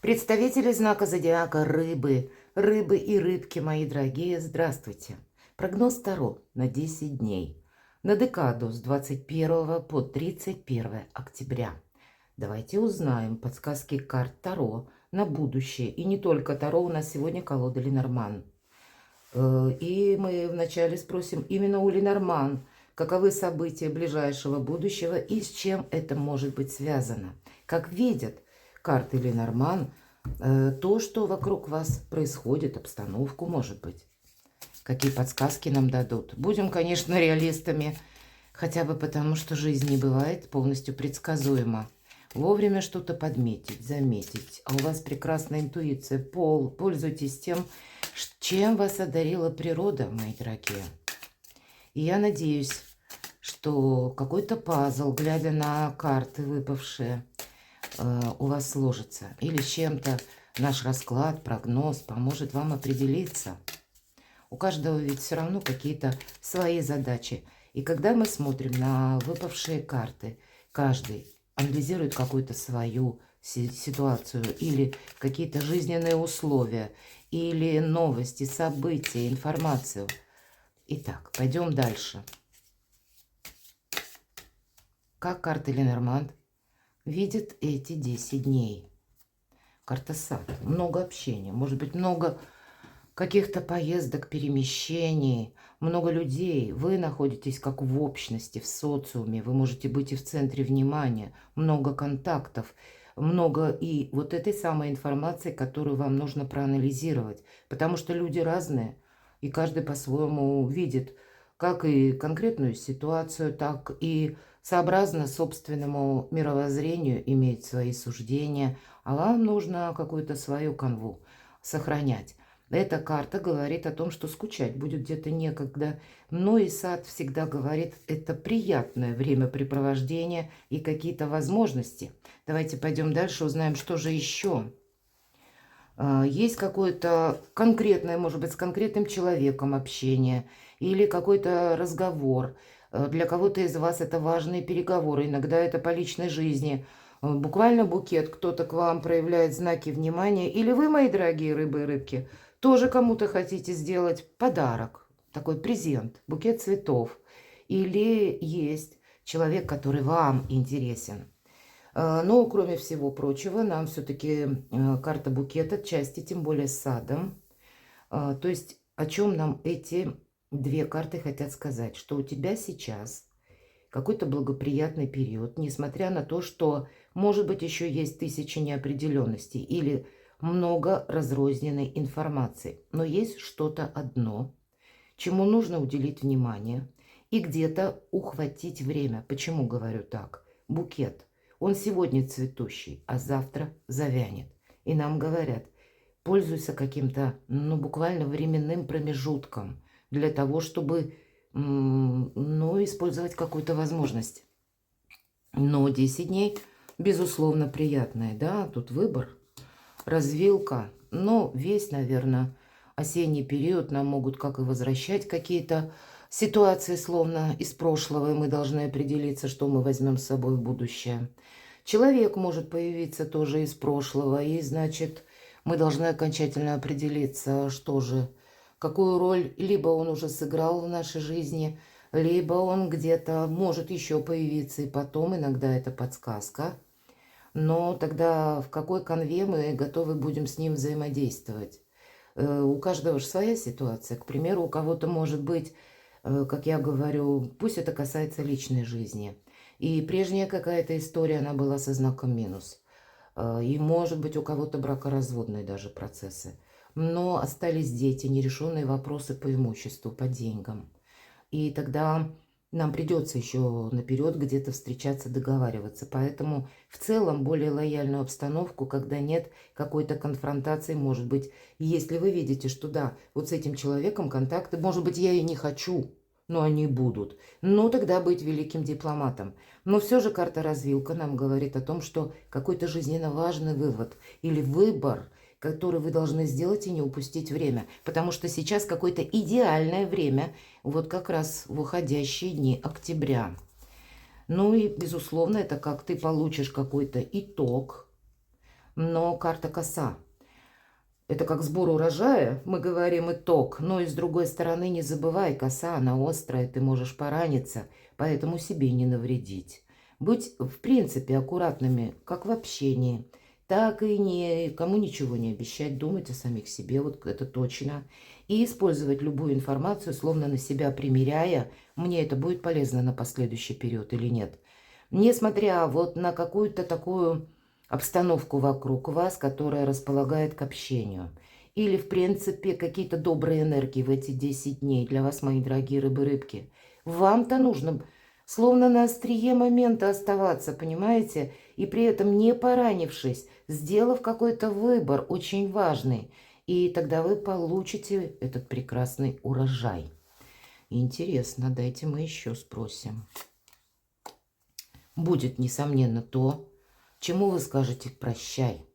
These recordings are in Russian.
Представители знака зодиака Рыбы, Рыбы и Рыбки, мои дорогие, здравствуйте. Прогноз Таро на 10 дней, на декаду с 21 по 31 октября. Давайте узнаем подсказки карт Таро на будущее. И не только Таро, у нас сегодня колода Ленорман. И мы вначале спросим именно у Ленорман, каковы события ближайшего будущего и с чем это может быть связано. Как видят карты Ленорман, то, что вокруг вас происходит, обстановку, может быть. Какие подсказки нам дадут. Будем, конечно, реалистами, хотя бы потому, что жизнь не бывает полностью предсказуема. Вовремя что-то подметить, заметить. А у вас прекрасная интуиция. Пользуйтесь тем, чем вас одарила природа, мои дорогие. И я надеюсь, что какой-то пазл, глядя на карты выпавшие, у вас сложится. Или с чем-то наш расклад, прогноз поможет вам определиться. У каждого ведь все равно какие-то свои задачи. И когда мы смотрим на выпавшие карты, каждый анализирует какую-то свою ситуацию или какие-то жизненные условия, или новости, события, информацию. Итак, пойдем дальше. Как карта Ленорман видит эти 10 дней? Карта Сад. Много общения. Может быть, много каких-то поездок, перемещений, много людей. Вы находитесь как в общности, в социуме. Вы можете быть и в центре внимания. Много контактов. Много и вот этой самой информации, которую вам нужно проанализировать. Потому что люди разные. И каждый по-своему видит как и конкретную ситуацию, так и сообразно собственному мировоззрению имеет свои суждения, а вам нужно какую-то свою канву сохранять. Эта карта говорит о том, что скучать будет где-то некогда, но и сад всегда говорит, это приятное времяпрепровождение и какие-то возможности. Давайте пойдем дальше, узнаем, что же еще. Есть какое-то конкретное, может быть, с конкретным человеком общение или какой-то разговор. Для кого-то из вас это важные переговоры, иногда это по личной жизни. Буквально букет, кто-то к вам проявляет знаки внимания. Или вы, мои дорогие рыбы и рыбки, тоже кому-то хотите сделать подарок, такой презент, букет цветов. Или есть человек, который вам интересен. Но, кроме всего прочего, нам все-таки карта букета, части, тем более с садом. То есть, о чем нам эти две карты хотят сказать? Что у тебя сейчас какой-то благоприятный период, несмотря на то, что, может быть, еще есть тысячи неопределенностей или много разрозненной информации. Но есть что-то одно, чему нужно уделить внимание и где-то ухватить время. Почему говорю так? Букет. Он сегодня цветущий, а завтра завянет. И нам говорят, пользуйся каким-то, ну, буквально временным промежутком для того, чтобы, ну, использовать какую-то возможность. Но 10 дней, безусловно, приятное, да, тут выбор, развилка. Но весь, наверное, осенний период нам могут как и возвращать какие-то ситуации, словно из прошлого, и мы должны определиться, что мы возьмем с собой в будущее. Человек может появиться тоже из прошлого, и, значит, мы должны окончательно определиться, что же, какую роль либо он уже сыграл в нашей жизни, либо он где-то может еще появиться, и потом иногда это подсказка. Но тогда в какой конве мы готовы будем с ним взаимодействовать? У каждого же своя ситуация. К примеру, у кого-то может быть, как я говорю, пусть это касается личной жизни. И прежняя какая-то история, она была со знаком минус. И может быть у кого-то бракоразводные даже процессы. Но остались дети, нерешенные вопросы по имуществу, по деньгам. И тогда нам придется еще наперед где-то встречаться, договариваться. Поэтому в целом более лояльную обстановку, когда нет какой-то конфронтации, может быть, если вы видите, что да, вот с этим человеком контакты, может быть, я и не хочу, но они будут. Ну, тогда быть великим дипломатом. Но все же карта-развилка нам говорит о том, что какой-то жизненно важный вывод или выбор, который вы должны сделать и не упустить время. Потому что сейчас какое-то идеальное время, вот как раз в уходящие дни октября. Ну и, безусловно, это как ты получишь какой-то итог, но карта коса. Это как сбор урожая, мы говорим итог, но и с другой стороны не забывай, коса, она острая, ты можешь пораниться, поэтому себе не навредить. Быть, в принципе, аккуратными как в общении, так и никому ничего не обещать, думать о самих себе, вот это точно. И использовать любую информацию, словно на себя примеряя, мне это будет полезно на последующий период или нет. Несмотря вот на какую-то такую обстановку вокруг вас, которая располагает к общению. Или, в принципе, какие-то добрые энергии в эти 10 дней для вас, мои дорогие рыбы-рыбки. Вам-то нужно словно на острие момента оставаться, понимаете? И при этом не поранившись, сделав какой-то выбор очень важный. И тогда вы получите этот прекрасный урожай. Интересно, дайте мы еще спросим. Будет, несомненно, то, чему вы скажете «прощай».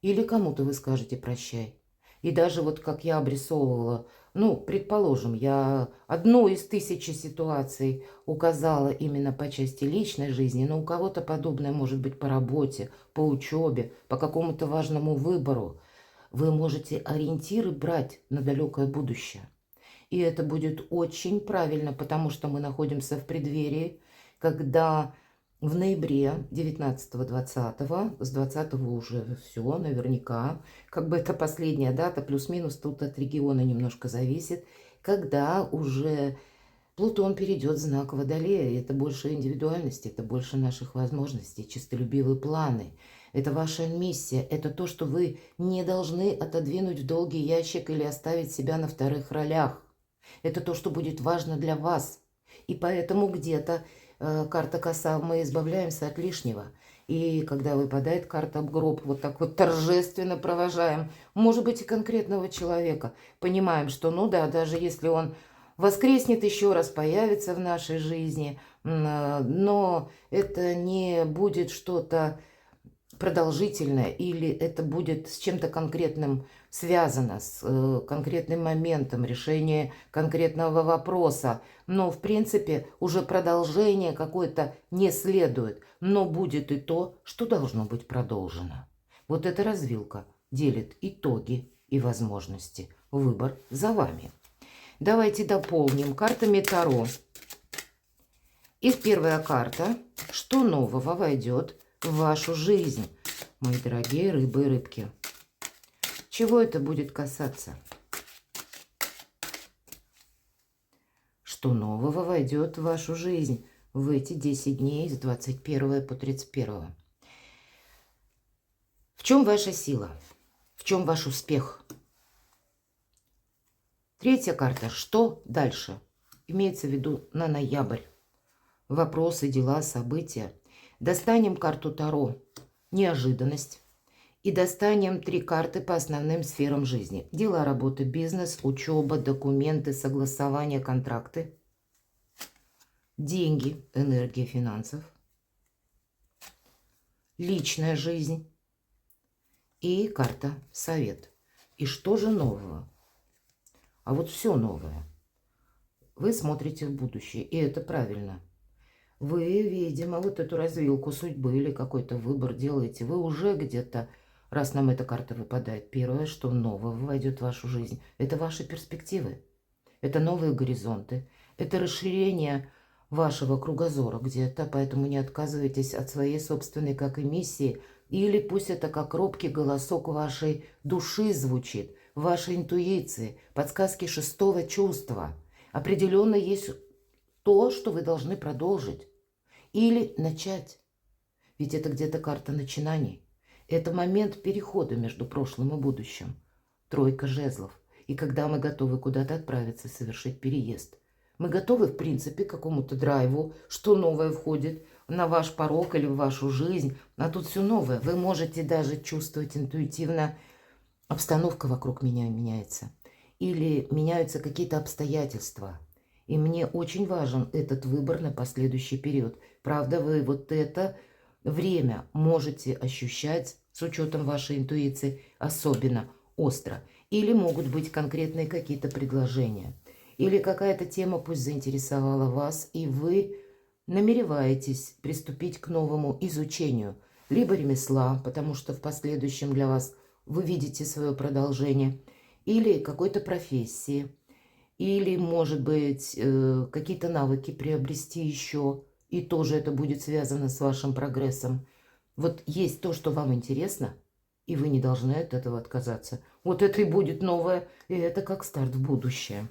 Или кому-то вы скажете «прощай». И даже вот как я обрисовывала, ну, предположим, я одну из 1000 ситуаций указала именно по части личной жизни, но у кого-то подобное может быть по работе, по учебе, по какому-то важному выбору. Вы можете ориентиры брать на далекое будущее. И это будет очень правильно, потому что мы находимся в преддверии, когда в ноябре 19-20, с 20 уже все, наверняка, как бы это последняя дата, плюс-минус, тут от региона немножко зависит, когда уже Плутон перейдет в знак Водолея. И это больше индивидуальности, это больше наших возможностей, честолюбивые планы. Это ваша миссия, это то, что вы не должны отодвинуть в долгий ящик или оставить себя на вторых ролях. Это то, что будет важно для вас. И поэтому где-то карта коса, мы избавляемся от лишнего. И когда выпадает карта гроб, вот так вот торжественно провожаем, может быть, и конкретного человека. Понимаем, что, ну да, даже если он воскреснет еще раз, появится в нашей жизни, но это не будет что-то продолжительное, или это будет с чем-то конкретным связано, с конкретным моментом решения конкретного вопроса. Но, в принципе, уже продолжение какое-то не следует, но будет и то, что должно быть продолжено. Вот эта развилка делит итоги и возможности. Выбор за вами. Давайте дополним картами Таро. И первая карта. Что нового войдет в вашу жизнь, мои дорогие рыбы и рыбки? Чего это будет касаться? Что нового войдет в вашу жизнь в эти 10 дней с 21 по 31? В чем ваша сила? В чем ваш успех? Третья карта. Что дальше? Имеется в виду на ноябрь. Вопросы, дела, события. Достанем карту Таро. Неожиданность. И достанем 3 карты по основным сферам жизни. Дела, работа, бизнес, учеба, документы, согласование, контракты. Деньги, энергия финансов. Личная жизнь. И карта совет. И что же нового? А вот все новое. Вы смотрите в будущее, и это правильно. Вы, видимо, вот эту развилку судьбы или какой-то выбор делаете. Вы уже где-то, раз нам эта карта выпадает, первое, что нового войдет в вашу жизнь, это ваши перспективы. Это новые горизонты. Это расширение вашего кругозора где-то, поэтому не отказывайтесь от своей собственной как и миссии. Или пусть это как робкий голосок вашей души звучит, вашей интуиции, подсказки шестого чувства. Определенно есть то, что вы должны продолжить. Или начать. Ведь это где-то карта начинаний. Это момент перехода между прошлым и будущим. Тройка жезлов. И когда мы готовы куда-то отправиться, совершить переезд. Мы готовы, в принципе, к какому-то драйву, что новое входит на ваш порог или в вашу жизнь. А тут все новое. Вы можете даже чувствовать интуитивно, обстановка вокруг меня меняется. Или меняются какие-то обстоятельства. И мне очень важен этот выбор на последующий период. Правда, вы вот это время можете ощущать с учетом вашей интуиции особенно остро. Или могут быть конкретные какие-то предложения. Или какая-то тема пусть заинтересовала вас, и вы намереваетесь приступить к новому изучению. либо ремесла, потому что в последующем для вас вы видите свое продолжение, или какой-то профессии, или, может быть, какие-то навыки приобрести еще, и тоже это будет связано с вашим прогрессом. Вот есть то, что вам интересно, и вы не должны от этого отказаться. Вот это и будет новое, и это как старт в будущее.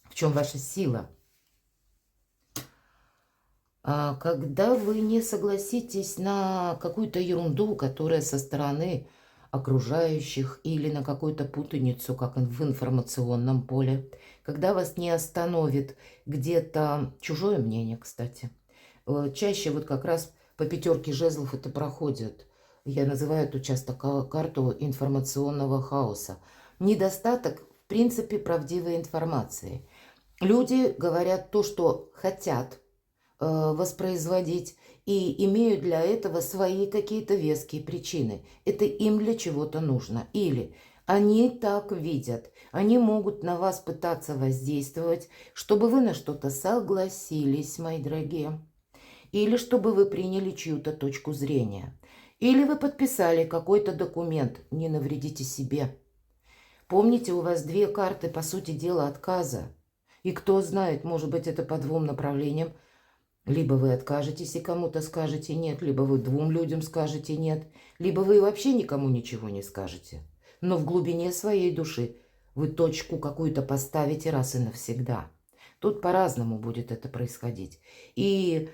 В чем ваша сила? Когда вы не согласитесь на какую-то ерунду, которая со стороны окружающих, или на какую-то путаницу, как в информационном поле, когда вас не остановит где-то чужое мнение, кстати. Чаще вот как раз по 5 жезлов это проходит. Я называю эту часто карту информационного хаоса. Недостаток, в принципе, правдивой информации. Люди говорят то, что хотят воспроизводить, и имеют для этого свои какие-то веские причины. Это им для чего-то нужно. Или они так видят, они могут на вас пытаться воздействовать, чтобы вы на что-то согласились, мои дорогие. Или чтобы вы приняли чью-то точку зрения. Или вы подписали какой-то документ, не навредите себе. Помните, у вас 2 карты, по сути дела, отказа. И кто знает, может быть, это по 2 направлениям. Либо вы откажетесь и кому-то скажете нет, либо вы 2 людям скажете нет, либо вы вообще никому ничего не скажете. Но в глубине своей души вы точку какую-то поставите раз и навсегда. Тут по-разному будет это происходить. И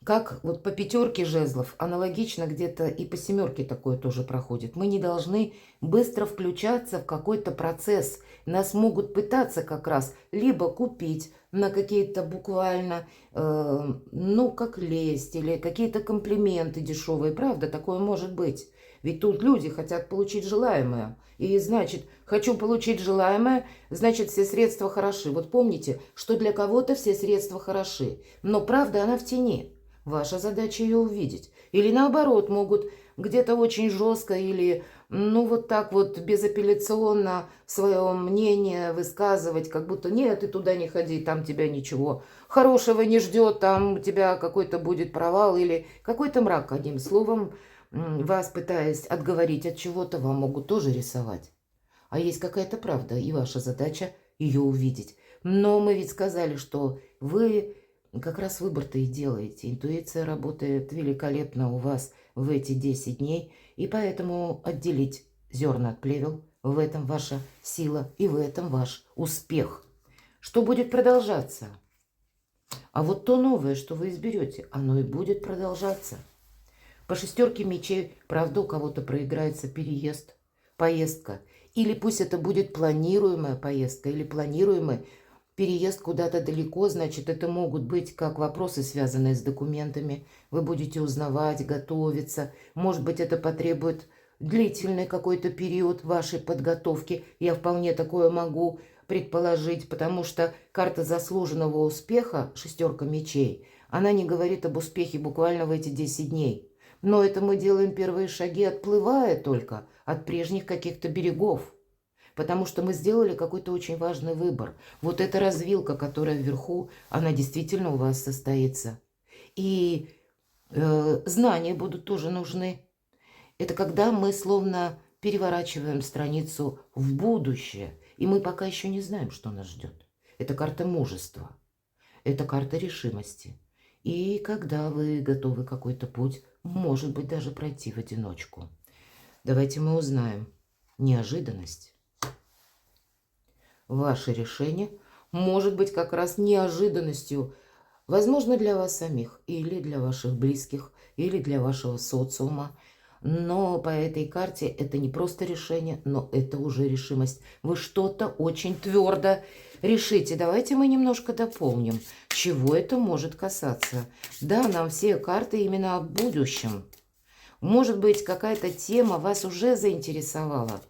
как вот по 5 жезлов, аналогично где-то и по 7 такое тоже проходит. Мы не должны быстро включаться в какой-то процесс. Нас могут пытаться как раз либо купить на какие-то буквально, ну, как лесть, или какие-то комплименты дешевые. Правда, такое может быть. Ведь тут люди хотят получить желаемое. И значит, хочу получить желаемое, значит, все средства хороши. Вот помните, что для кого-то все средства хороши. Но правда, она в тени. Ваша задача ее увидеть. Или наоборот, могут где-то очень жестко или, ну, вот так вот безапелляционно свое мнение высказывать, как будто нет, ты туда не ходи, там тебя ничего хорошего не ждет, там у тебя какой-то будет провал или какой-то мрак, одним словом, вас, пытаясь отговорить от чего-то, вам могут тоже рисовать. А есть какая-то правда, и ваша задача ее увидеть. Но мы ведь сказали, что вы как раз выбор-то и делаете. Интуиция работает великолепно у вас в эти 10 дней, и поэтому отделить зерна от плевел, в этом ваша сила и в этом ваш успех. Что будет продолжаться? А вот то новое, что вы изберете, оно и будет продолжаться. По 6 мечей, правда, у кого-то проиграется переезд, поездка. Или пусть это будет планируемая поездка, или планируемый переезд куда-то далеко, значит, это могут быть как вопросы, связанные с документами. Вы будете узнавать, готовиться. Может быть, это потребует длительный какой-то период вашей подготовки. Я вполне такое могу предположить, потому что карта заслуженного успеха, 6 мечей, она не говорит об успехе буквально в эти 10 дней. Но это мы делаем первые шаги, отплывая только от прежних каких-то берегов. Потому что мы сделали какой-то очень важный выбор. Вот эта развилка, которая вверху, она действительно у вас состоится. И знания будут тоже нужны. Это когда мы словно переворачиваем страницу в будущее, и мы пока еще не знаем, что нас ждет. Это карта мужества, это карта решимости. И когда вы готовы какой-то путь, может быть, даже пройти в одиночку. Давайте мы узнаем. Неожиданность. Ваше решение может быть как раз неожиданностью, возможно, для вас самих, или для ваших близких, или для вашего социума. Но по этой карте это не просто решение, но это уже решимость. Вы что-то очень твердо решите. Давайте мы немножко дополним, чего это может касаться. Да, нам все карты именно о будущем. Может быть, какая-то тема вас уже заинтересовала,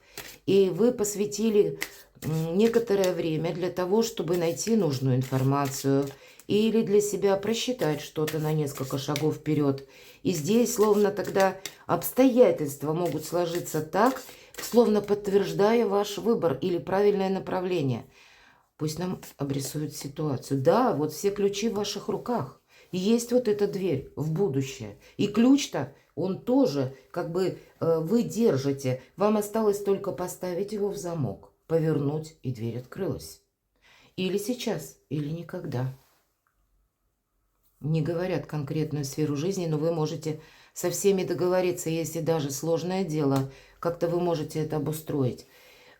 и вы посвятили некоторое время для того, чтобы найти нужную информацию или для себя просчитать что-то на несколько шагов вперед. И здесь словно тогда обстоятельства могут сложиться так, словно подтверждая ваш выбор или правильное направление. Пусть нам обрисуют ситуацию. Да, вот все ключи в ваших руках. Есть вот эта дверь в будущее. И ключ-то он тоже, как бы, вы держите. Вам осталось только поставить его в замок, повернуть, и дверь открылась. Или сейчас, или никогда. Не говорят конкретную сферу жизни, но вы можете со всеми договориться, если даже сложное дело, как-то вы можете это обустроить.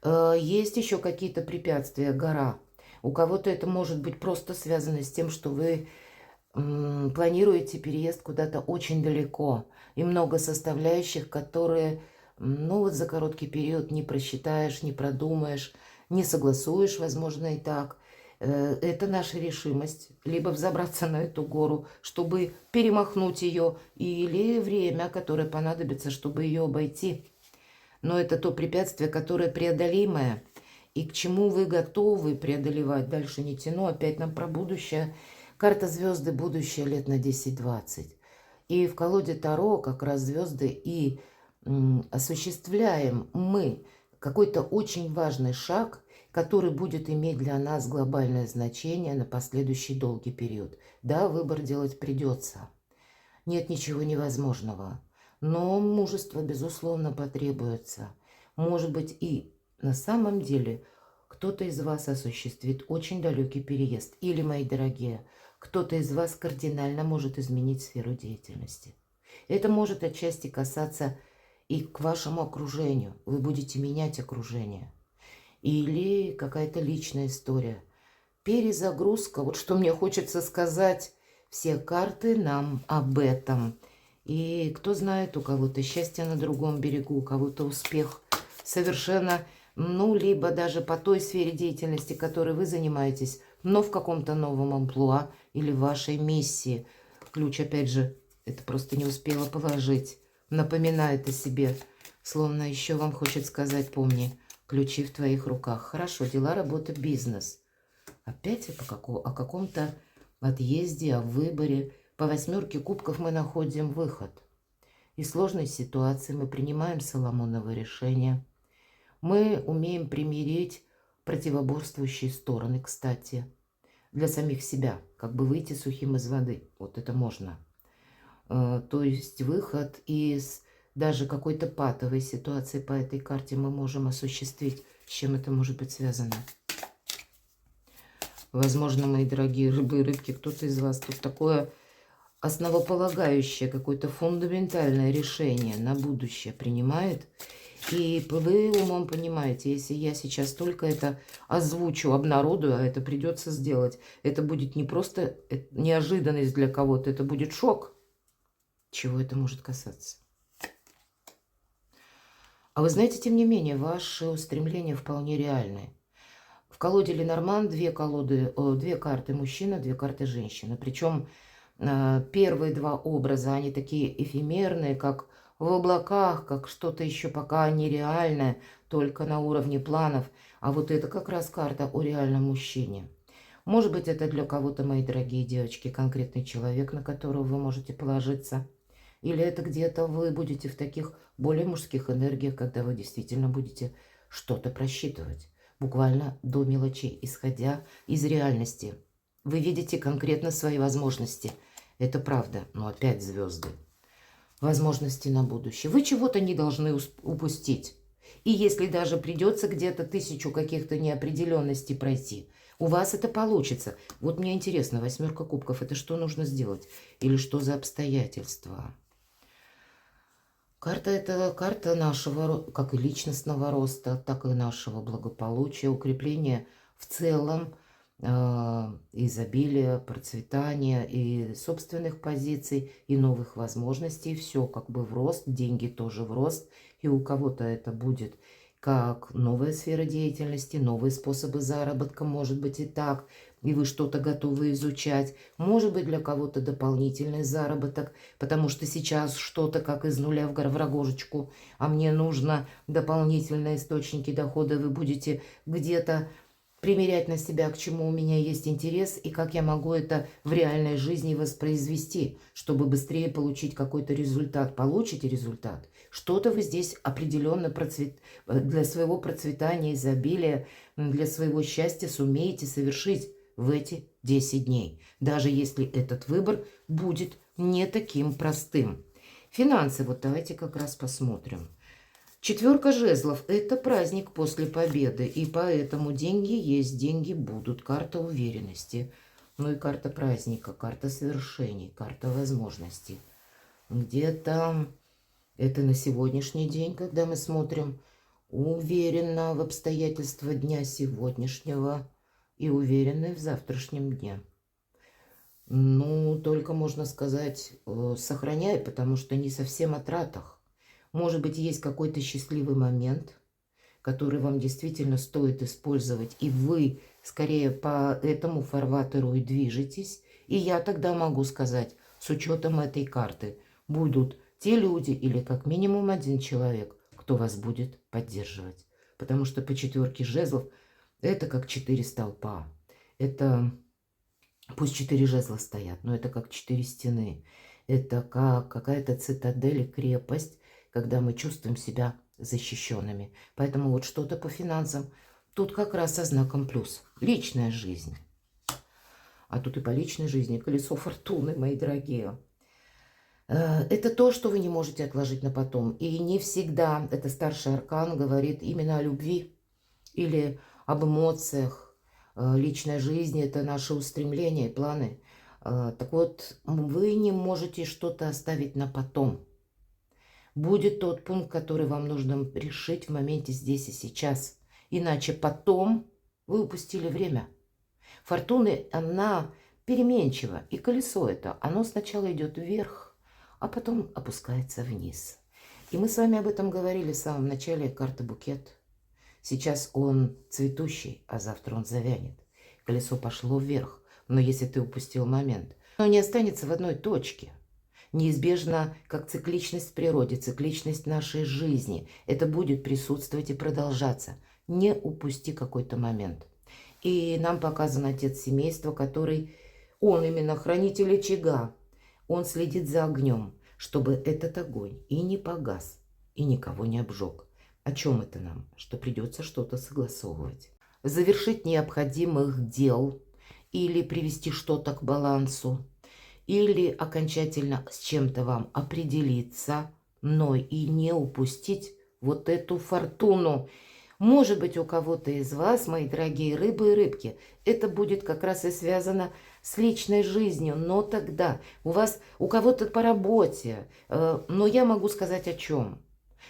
Есть еще какие-то препятствия, гора. У кого-то это может быть просто связано с тем, что вы планируете переезд куда-то очень далеко. И много составляющих, которые, ну вот за короткий период не просчитаешь, не продумаешь, не согласуешь, возможно, и так. Это наша решимость. Либо взобраться на эту гору, чтобы перемахнуть ее, или время, которое понадобится, чтобы ее обойти. Но это то препятствие, которое преодолимое, и к чему вы готовы преодолевать. Дальше не тяну, опять нам про будущее. Карта звезды, будущее лет на 10-20. И в колоде Таро как раз звезды и осуществляем мы какой-то очень важный шаг, который будет иметь для нас глобальное значение на последующий долгий период. Да, выбор делать придется. Нет ничего невозможного. Но мужество, безусловно, потребуется. Может быть, и на самом деле кто-то из вас осуществит очень далекий переезд. Или, мои дорогие, кто-то из вас кардинально может изменить сферу деятельности. Это может отчасти касаться и к вашему окружению. Вы будете менять окружение. Или какая-то личная история. Перезагрузка. Вот что мне хочется сказать. Все карты нам об этом. И кто знает, у кого-то счастье на другом берегу, у кого-то успех совершенно, ну, либо даже по той сфере деятельности, которой вы занимаетесь, но в каком-то новом амплуа или в вашей миссии. Ключ, опять же, это просто не успела положить. Напоминает о себе, словно еще вам хочет сказать: помни, ключи в твоих руках. Хорошо, дела, работа, бизнес. Опять о каком-то отъезде, о выборе. По 8 кубков мы находим выход. Из сложной ситуации мы принимаем Соломоново решение. Мы умеем примирить противоборствующие стороны, кстати, для самих себя, как бы выйти сухим из воды. Вот это можно. То есть выход из даже какой-то патовой ситуации по этой карте мы можем осуществить. С чем это может быть связано? Возможно, мои дорогие рыбы и рыбки, кто-то из вас тут такое основополагающее, какое-то фундаментальное решение на будущее принимает. И вы умом понимаете, если я сейчас только это озвучу, обнародую, а это придется сделать, это будет не просто неожиданность для кого-то, это будет шок. Чего это может касаться? А вы знаете, тем не менее, ваши устремления вполне реальны. В колоде Ленорман две карты мужчина, две карты женщина. Причем первые два образа, они такие эфемерные, как в облаках, как что-то еще пока нереальное, только на уровне планов. А вот это как раз карта о реальном мужчине. Может быть, это для кого-то, мои дорогие девочки, конкретный человек, на которого вы можете положиться. Или это где-то вы будете в таких более мужских энергиях, когда вы действительно будете что-то просчитывать. Буквально до мелочей, исходя из реальности. Вы видите конкретно свои возможности. Это правда, но опять звезды. Возможности на будущее. Вы чего-то не должны упустить. И если даже придется где-то 1000 каких-то неопределенностей пройти, у вас это получится. Вот мне интересно, 8 кубков, это что нужно сделать? Или что за обстоятельства? Карта – это карта нашего, как и личностного роста, так и нашего благополучия, укрепления в целом, изобилия, процветания и собственных позиций, и новых возможностей. Все как бы в рост, деньги тоже в рост. И у кого-то это будет как новая сфера деятельности, новые способы заработка, может быть и так. И вы что-то готовы изучать. Может быть, для кого-то дополнительный заработок, потому что сейчас что-то как из нуля в рогожечку, а мне нужно дополнительные источники дохода. Вы будете где-то примерять на себя, к чему у меня есть интерес, и как я могу это в реальной жизни воспроизвести, чтобы быстрее получить какой-то результат. Получите результат. Что-то вы здесь определенно для своего процветания, изобилия, для своего счастья сумеете совершить в эти 10 дней. Даже если этот выбор будет не таким простым. Финансы, вот давайте как раз посмотрим. Четверка жезлов – это праздник после победы, и поэтому деньги есть, деньги будут. Карта уверенности, ну и карта праздника, карта свершений, карта возможностей. Где-то это на сегодняшний день, когда мы смотрим уверенно в обстоятельства дня сегодняшнего и уверены в завтрашнем дне. Ну, только можно сказать, сохраняй, потому что не совсем о тратах. Может быть, есть какой-то счастливый момент, который вам действительно стоит использовать, и вы скорее по этому фарватеру и движетесь. И я тогда могу сказать, с учетом этой карты, будут те люди или как минимум один человек, кто вас будет поддерживать. Потому что по четверке жезлов это как 4 столпа. Это пусть 4 жезла стоят, но это как 4 стены. Это как какая-то цитадель и крепость, когда мы чувствуем себя защищенными. Поэтому вот что-то по финансам тут как раз со знаком плюс. Личная жизнь. А тут и по личной жизни колесо фортуны, мои дорогие. Это то, что вы не можете отложить на потом. И не всегда это старший аркан говорит именно о любви или об эмоциях. Личная жизнь – это наши устремления и планы. Так вот, вы не можете что-то оставить на потом. Будет тот пункт, который вам нужно решить в моменте здесь и сейчас. Иначе потом вы упустили время. Фортуна, она переменчива. И колесо это, оно сначала идет вверх, а потом опускается вниз. И мы с вами об этом говорили в самом начале карты букет. Сейчас он цветущий, а завтра он завянет. Колесо пошло вверх, но если ты упустил момент, оно не останется в одной точке. Неизбежно, как цикличность в природе, цикличность нашей жизни. Это будет присутствовать и продолжаться. Не упусти какой-то момент. И нам показан отец семейства, который, он именно хранитель очага. Он следит за огнем, чтобы этот огонь и не погас, и никого не обжег. О чем это нам? Что придется что-то согласовывать. Завершить необходимых дел или привести что-то к балансу. Или окончательно с чем-то вам определиться, но и не упустить вот эту фортуну. Может быть, у кого-то из вас, мои дорогие рыбы и рыбки, это будет как раз и связано с личной жизнью, но тогда у кого-то по работе, но я могу сказать о чем?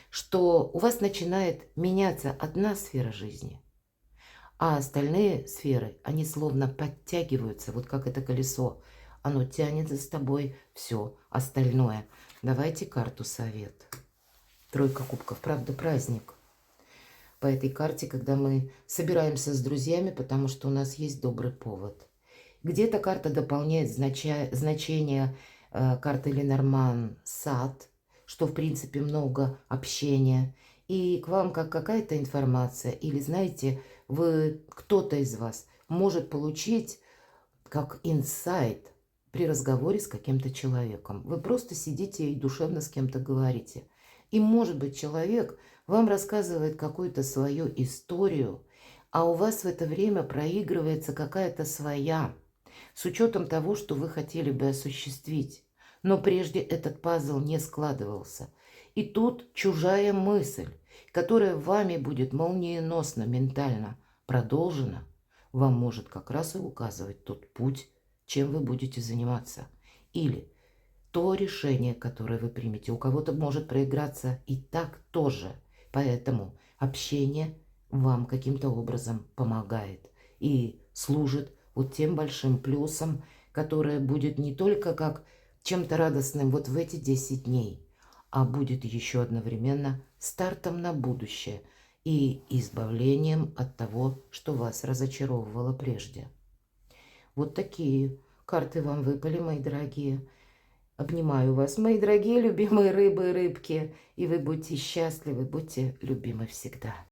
Что у вас начинает меняться одна сфера жизни, а остальные сферы, они словно подтягиваются, вот как это колесо. Оно тянет за тобой все остальное. Давайте карту совет. Тройка кубков. Правда, праздник. По этой карте, когда мы собираемся с друзьями, потому что у нас есть добрый повод. Где-то карта дополняет значение карты Ленорман «Сад», что, в принципе, много общения. И к вам как какая-то информация, или, знаете, кто-то из вас может получить как инсайт, при разговоре с каким-то человеком. Вы просто сидите и душевно с кем-то говорите. И, может быть, человек вам рассказывает какую-то свою историю, а у вас в это время проигрывается какая-то своя, с учетом того, что вы хотели бы осуществить. Но прежде этот пазл не складывался. И тут чужая мысль, которая вами будет молниеносно, ментально продолжена, вам может как раз и указывать тот путь, чем вы будете заниматься. Или то решение, которое вы примете. У кого-то может проиграться и так тоже. Поэтому общение вам каким-то образом помогает и служит вот тем большим плюсом, которое будет не только как чем-то радостным вот в эти 10 дней, а будет еще одновременно стартом на будущее и избавлением от того, что вас разочаровывало прежде. Вот такие карты вам выпали, мои дорогие. Обнимаю вас, мои дорогие, любимые рыбы и рыбки. И вы будьте счастливы, будьте любимы всегда.